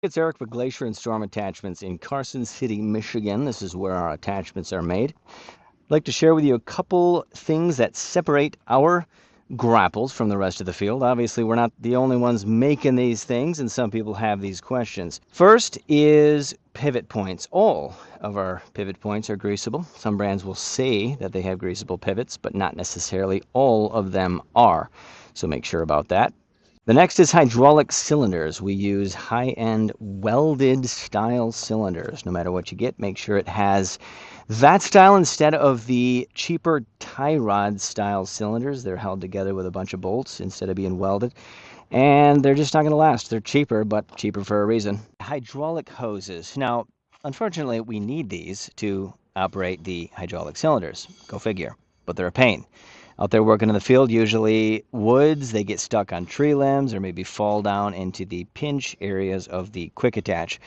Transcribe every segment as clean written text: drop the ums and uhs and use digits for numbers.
It's Eric with Glacier and Storm Attachments in Carson City, Michigan. This is where our attachments are made. I'd like to share with you a couple things that separate our grapples from the rest of the field. Obviously, we're not the only ones making these things, and some people have these questions. First is pivot points. All of our pivot points are greasable. Some brands will say that they have greasable pivots, but not necessarily all of them are. So make sure about that. The next is hydraulic cylinders. We use high-end welded style cylinders. No matter what you get, make sure it has that style instead of the cheaper tie rod style cylinders. They're held together with a bunch of bolts instead of being welded. And they're just not going to last. They're cheaper, but cheaper for a reason. Hydraulic hoses. Now, unfortunately, we need these to operate the hydraulic cylinders. Go figure. But they're a pain. Out there working in the field, usually woods, they get stuck on tree limbs or maybe fall down into the pinch areas of the quick attach.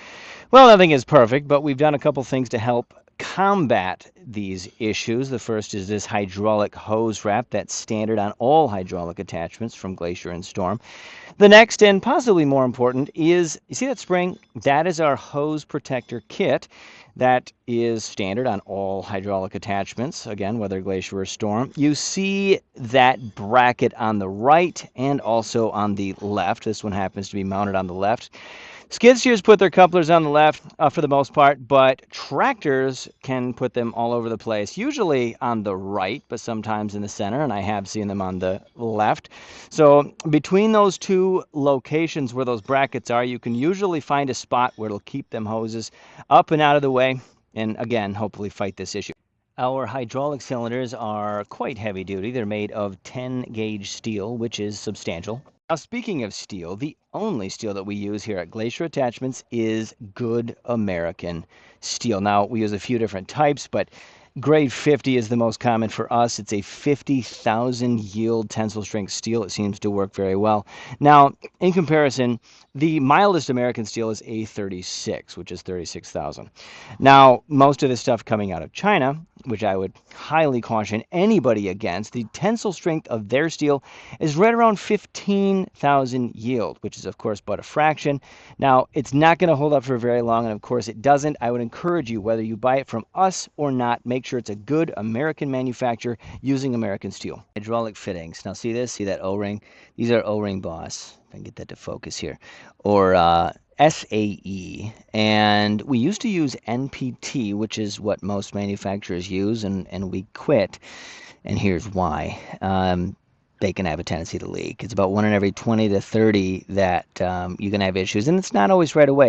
Well, nothing is perfect, but we've done a couple things to help combat these issues. The first is this hydraulic hose wrap that's standard on all hydraulic attachments from Glacier and Storm. The next, and possibly more important, is, you see that spring? That is our hose protector kit. That is standard on all hydraulic attachments, again, whether Glacier or Storm. You see that bracket on the right and also on the left. This one happens to be mounted on the left. Skid steers put their couplers on the left for the most part, but tractors can put them all over the place, usually on the right, but sometimes in the center, and I have seen them on the left. So between those two locations where those brackets are, you can usually find a spot where it'll keep them hoses up and out of the way, and again, hopefully fight this issue. Our hydraulic cylinders are quite heavy duty. They're made of 10 gauge steel, which is substantial. Now, speaking of steel, the only steel that we use here at Glacier Attachments is good American steel. Now, we use a few different types, but grade 50 is the most common for us. It's a 50,000 yield tensile strength steel. It seems to work very well. Now, in comparison, the mildest American steel is A36, which is 36,000. Now, most of this stuff coming out of China, which I would highly caution anybody against, the tensile strength of their steel is right around 15,000 yield, which is, of course, but a fraction. Now, it's not going to hold up for very long, and of course it doesn't. I would encourage you, whether you buy it from us or not, make sure it's a good American manufacturer using American steel. Hydraulic fittings. Now, see this? See that O-ring? These are O-ring Boss. If I can get that to focus here. Or SAE, and we used to use NPT, which is what most manufacturers use, and we quit, and here's why. They can have a tendency to leak. It's about 1 in every 20 to 30 that you're going to have issues, and it's not always right away.